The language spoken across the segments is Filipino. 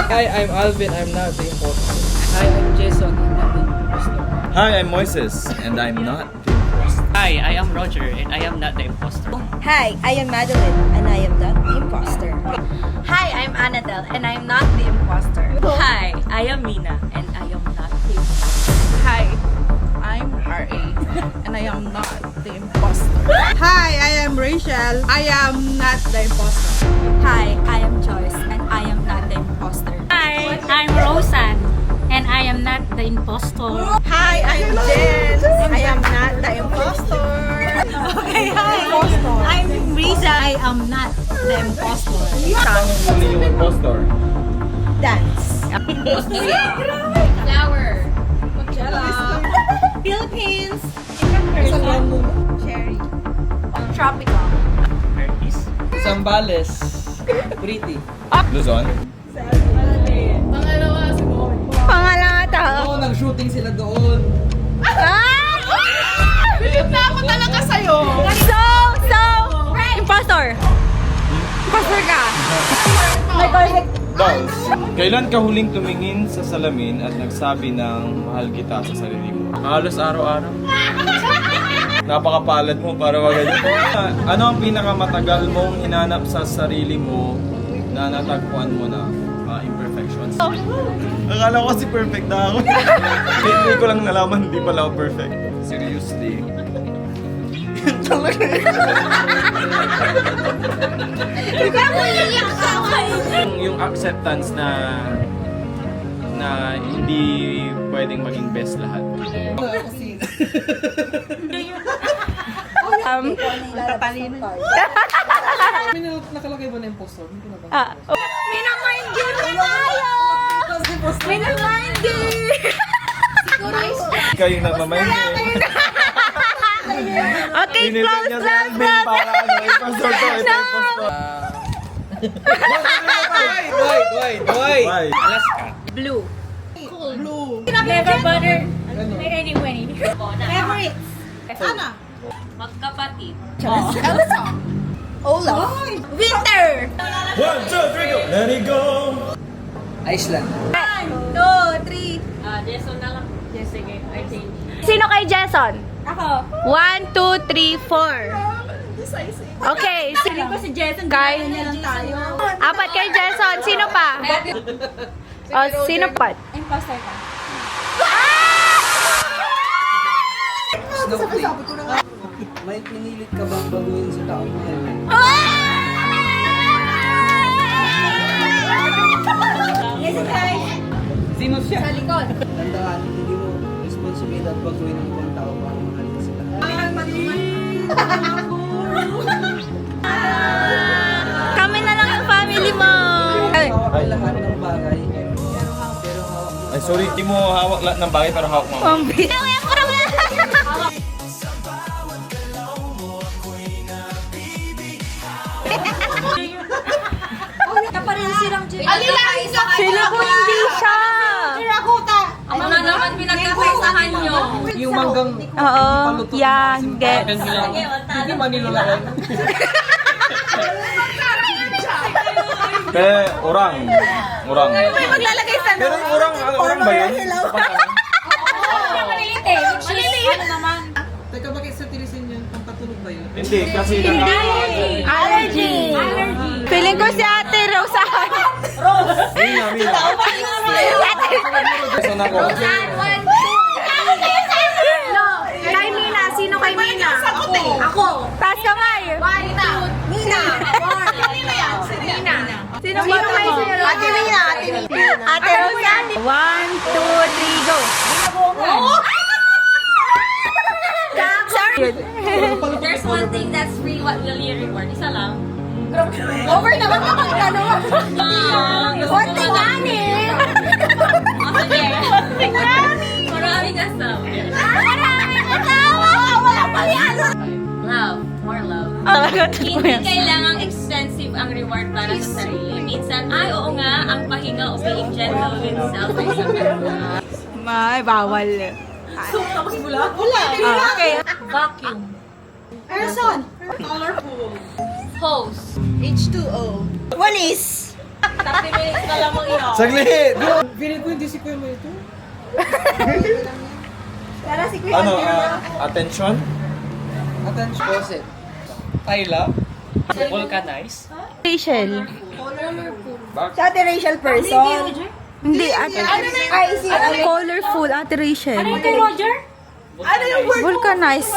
Hi, I'm Alvin. I'm not the imposter. Hi, I'm Jason. I'm not the imposter. Hi, I'm Moises, and I'm not the imposter. Hi, I am Roger and I am not the imposter. Hi, I am Madeline, and I am not the imposter. Hi, I'm Annabelle, and I'm not the imposter. Hi, I am Mina and I am not the imposter. Hi, I'm RA, and I am not the imposter. Hi, I am Rachel. I am not the imposter. Hi, I am Joyce, and I am not the imposter. Hi, I'm Roseanne, and I am not the impostor. Hi, I'm Jen. I am not the imposter. Okay, hi. I'm Riza. I am not the impostor. Only yung impostor. Dance. Flower. Philippines. Cherry. Tropical. Curtis. Zambales. Pretty. Luzon. Pangalawa tao. Oo, nag-shooting sila doon. Bilip na ako talaga sa'yo. Impostor. Impostor ka. Dolls, kailan ka huling tumingin sa salamin at nagsabi ng mahal kita sa sarili mo? Halos araw-araw. Napakapalad mo para maganyan. Ano ang pinakamatagal mong hinanap sa sarili mo na natagpuan mo na imperfections? Akala ko kasi perfect na ako. Hindi ko lang nalaman, hindi pala ako perfect. Seriously. Yung acceptance na hindi pwedeng maging best lahat. Tatalino. May nakalagay ba na impostor? Hindi ko na ba? Minamind game na tayo! Minamind game! Kayo nagmamind eh. Okay, Pinilit close, niya si close, Alvin close! para impostor to, impostor. Why? Alaska. Blue. Blue. Never butter. Anyway. Favorites. Sana. Magkapatid. Olaf. Winter! 1, 2, 3, go! Let it go! Iceland. 1, 2, 3. Jason na lang. Sige, I think. Sino kay Jason? Ako. 1, 2, 3, 4. Okay. Sabi ko si Jason. Kay... tayo. Apat kay Jason. Sino pa? Oh, sino pa? Imposter ka. Snowflake. May pinilit ka bang baguhin sa taong mahal? Sino siya? Sa likod. Tandaan, hindi mo responsibilidad baguhin ang ibang tao para mahalin sila. Kami na lang yung family mo. Hawak mo lahat ng bagay. Pero hawak mo. Ay, sorry, di mo hawak lahat ng bagay pero hawak mo. Kaparin sirang Jason. Sila ko hindi siya. Ano na naman pinagkakaisahan nyo? Yung manggang Oo, yan. Get. hindi manilulakan. Orang. Orang. Maglalagay sa Pero yung orang ba yun? Maliit eh. Ano naman? Teka, bakit sa tirisin yun? Pampatulog ba yun? Hindi, kasi Allergy. Feeling ko si Ate Rosa. Mina. Gusto na ko. Kay Mina. Sino kay Mina? Ako. Taas kamay. Mina. Sino ba kay Ate Mina? Ate Rosa. 1, 2, 3, go. Sorry. There's one thing that's free, what will you reward? Isa lang. Over naman kapag gano'n. Konti gani. Maraming kasama. Maraming kasama. Wala pa yan. Love. More love. Hindi kailangang expensive ang reward para sa sarili. Minsan, ay oo nga, ang pahinga o being gentle with self ay sabi. May bawal. Okay. Vacuum. Person. Colorful. Hose. H2O. Walis. 30 minutes na lang mo iyo. Saglit! Feeling ko hindi si Kuya May ito. Ano, attention? Attention. Boset. Tyla. Rachel. Si Ate Rachel person. Hindi, ate. Ay, si Colorful, ate Rachel. Kay Roger? Vulcanize.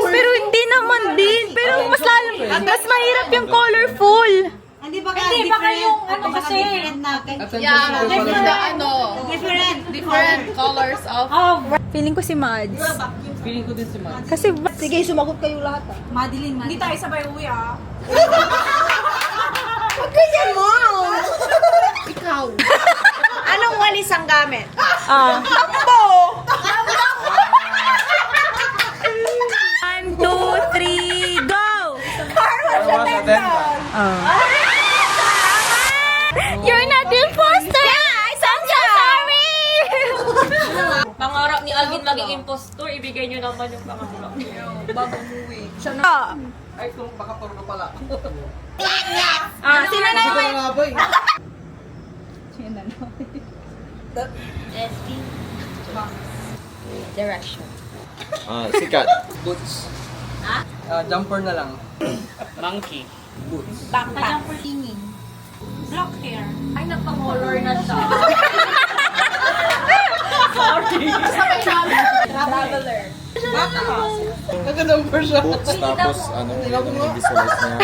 Pero hindi naman din. Pero mas lalo, mas mahirap yung colorful. Hindi ba kayong ano kasi? Yeah, different colors of Feeling ko si Mads. Feeling ko din si Mads. Kasi Sige, sumagot kayo lahat ah. Madeline. Hindi tayo sabay uwi ah. Huwag ganyan mo! ikaw. Anong walis ang gamit? Takbo! 1, 2, 3, go! You're not the imposter! I'm so sorry! Pangarap ni Alvin maging impostor, ibigay niyo naman yung pangarap niyo. Bago umuwi. Ay, kung baka puro ka pala. Sino na Hindi ko na nga ba eh. Direction. Sikat. Boots. Jumper na lang. Monkey. Boots. Ka-jumper tingin. Black hair. Ay, nagpa-color na siya. Traveler. Nag-jumper siya. Boots, tapos ano, i-visualize niya.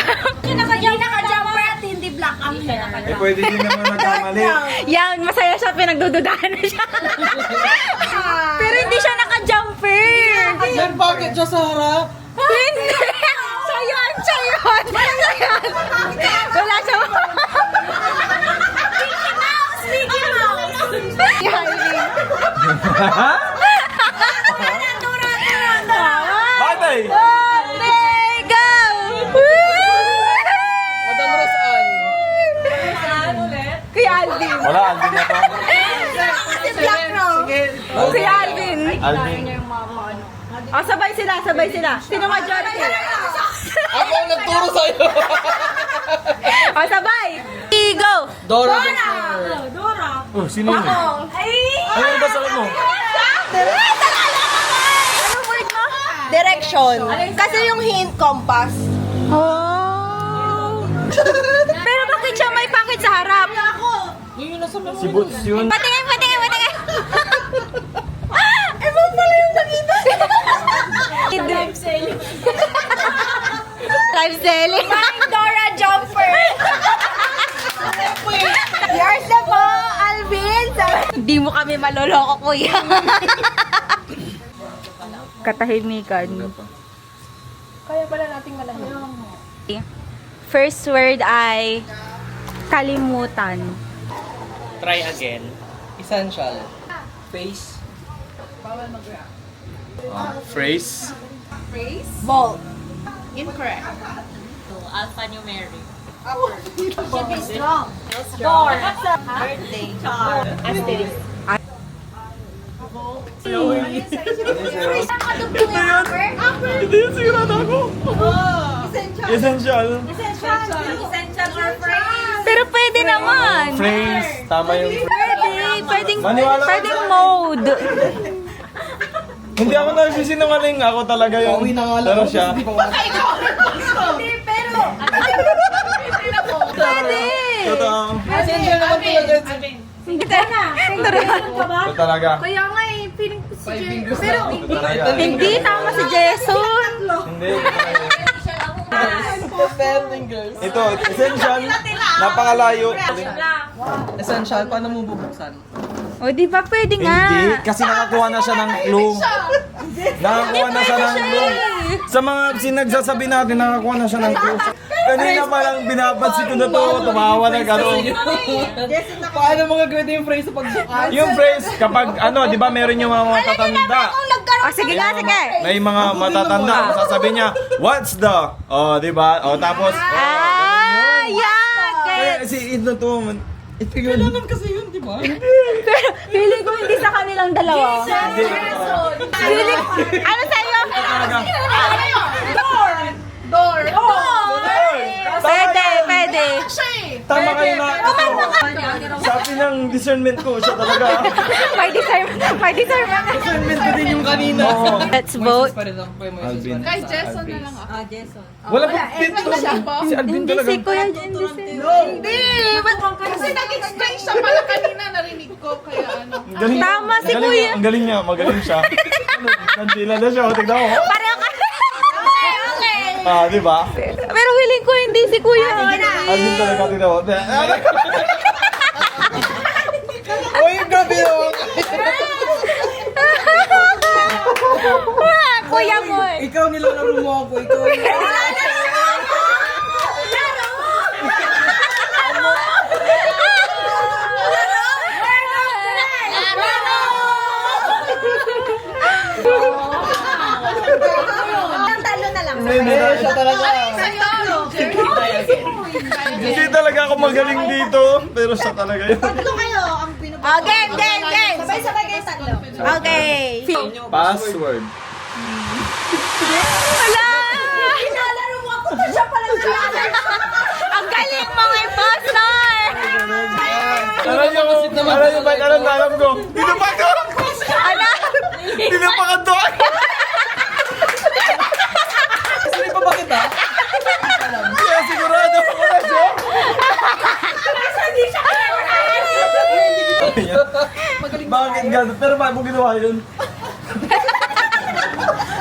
Naka-jumper at hindi black ang hair. Eh, pwede din naman nagkamali. Yan, masaya siya, pinagdududahan na siya. Pero hindi siya naka-jumper. Then bakit siya sa harap? Hindi! Siya yun! Siya yun! Siya yun! Wala siya. Mickey Mouse! Batay! Okay, go! Madam Rosan. Saan ulit? Kuya Alvin. Wala, Alvin na to. Si Black no? Kuya Alvin. Alvin. Oh, sabay sila, sabay sila. Sino majority? Ako ang nagturo sa'yo. Oh, sabay. Go! Dora. Oh, sino yun? Ano ba sa mo? Anong word mo? Direction. Kasi yung hint, compass. Oh. Pero bakit siya may pakit sa harap? Si Boots yun. Patingin, patingin, patingin. Ewan pala yung nakita. Live selling. Live selling. Dora Jumper. Yours na po, Alvin. Hindi mo kami maloloko, kuya. Katahimikan. Kaya pala nating malahit. First word ay kalimutan. Try again. Essential. Face. Phrase. Bolt. Incorrect. So, alphanumeric. Should be strong. Door. Birthday. Asterisk. Hindi yun, sigurado ako. Essential. Essential or phrase. Pero pwede naman. Phrase. Tama yung phrase. Pwedeng Maniwala ka pwedeng mode. Hindi ako nagsisinungaling. Ako talaga yung... Pauwi na nga lang. Pero siya. Pwede. Totoo. Essential naman talaga. Ito talaga. Kaya nga eh, feeling ko si Five Jay. fingers Pero, na. Ito talaga. Hindi tama si Jason. Hindi. Ten fingers. Ito, essential. Napakalayo. Essential, paano mo bubuksan? O, di ba pwede nga? Hindi, kasi nakakuha na siya ng clue. Nakakuha na siya ng clue. Sa mga sinagsasabi natin, nakakuha na siya ng clue. Kanina pa lang binapansin ko na to, tumawa na gano'n. Paano mo gagawin yung phrase sa pagbukas? Yung phrase, kapag ano, di ba meron yung mga matatanda. O, sige nga, sige. May mga matatanda, sasabihin niya, what's the? Oh, di ba? Oh, tapos, Ah, yan. kaya si Id na to, ito yun. Kailangan kasi yun, di ba? Pero feeling ko hindi sa kanilang dalawa. Hindi. Feeling, ano sa'yo? Door. Pwede, pwede. Tama kayo na. Sabi ng discernment ko, siya talaga. May discernment. Discernment ko din yung kanina. Oo. Let's vote. Pa rin ako kay Moises. Alvin. Kay Jason na lang ako. Wala pa pito. Si Alvin Hindi talaga. si Kuya Jen. Hindi! Kasi nag-explain siya pala kanina, narinig ko. Kaya ano. Ang galing. Tama si Ang galing Kuya. niya, Ang galing niya, magaling siya. Nandila na siya, tignan mo. Pareho ka. Ah, di ba? Pero feeling ko hindi si Kuya. Alvin talaga, tignan mo. Uy, grabe yun. Kuya mo. Ikaw nilalaro mo ako. Ikaw Talo na lang. siya talaga. Hindi talaga ako magaling dito, pero siya talaga yun. Tatlo kayo ang pinupunta. Oh, game. Sabay-sabay kayo tatlo. Okay. Password. Wala. Pinalaro mo ako. Siya pala nalaro. Ang galing mga impostor. Alam niyo ba, alam ko. Tinapagod! Ano? Tinapagod doon! Sali pa ba kita? Kaya sigurado ako na siya. Bakit gano'n? Pero bakit mo ginawa yun?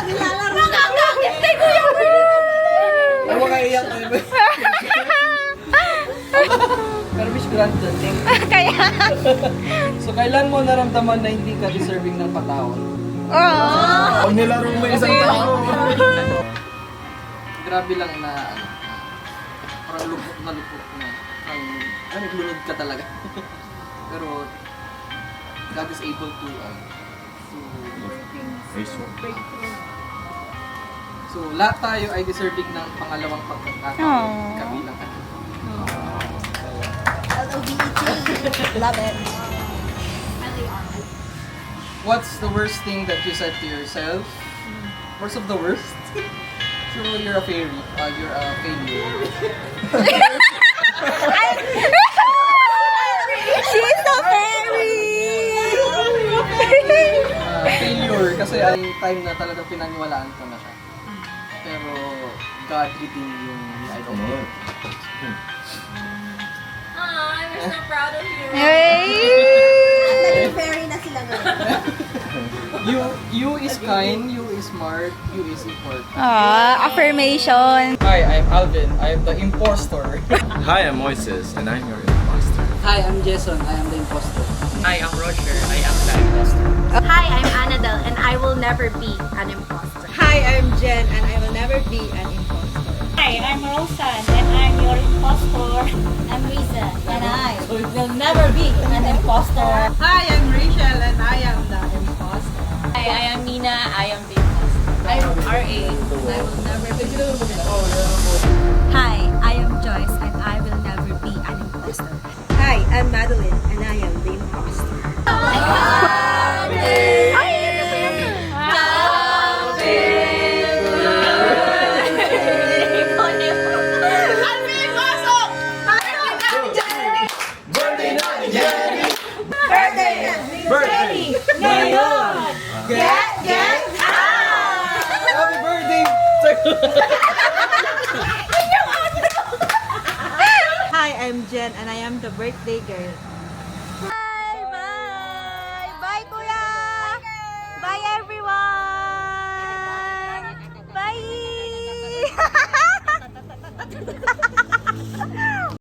Nilalaro na. Ay, makaiyak na yun. Pero Miss Granton, thank you. Kaya. So, kailan mo naramdaman na hindi ka deserving ng patawad? Oh. Pag nilaro mo isang tao. Grabe lang na, ano, parang lupot na, parang naglunod ka talaga. Pero, God is able to, so, lahat tayo ay deserving ng pangalawang pagkakataon. Aww. Kabilang ka. Love it. What's the worst thing that you said to yourself? Worst of the worst? So, you're a fairy. You're a failure. She's so very. Failure kasi ang time na talagang pinaniwalaan ko na siya. Pero God redeemed yung I don't know. I'm so proud of you. Naging fairy na sila ngayon. You is kind, you is smart, you is important. Affirmation. Hi, I'm Alvin. I'm the impostor. Hi, I'm Moises, and I'm your imposter. Hi, I'm Jason. I am the impostor. Hi, I'm Roger. I am the imposter. Hi, I'm Annabelle, and I will never be an imposter. Hi, I'm Jen and I will never be an imposter. Hi, I'm Rosan and I'm your impostor. I'm Riza and I will never be an impostor. Hi, I'm Rachel and I am the imposter. Hi, I am Mina. I am the imposter. I'm RA. I will never be. Hi, I am Joyce and I will never be an imposter. Hi, I'm Madeline and I am the imposter. Birthday! Happy birthday! Hi, I'm Jen and I am the birthday girl.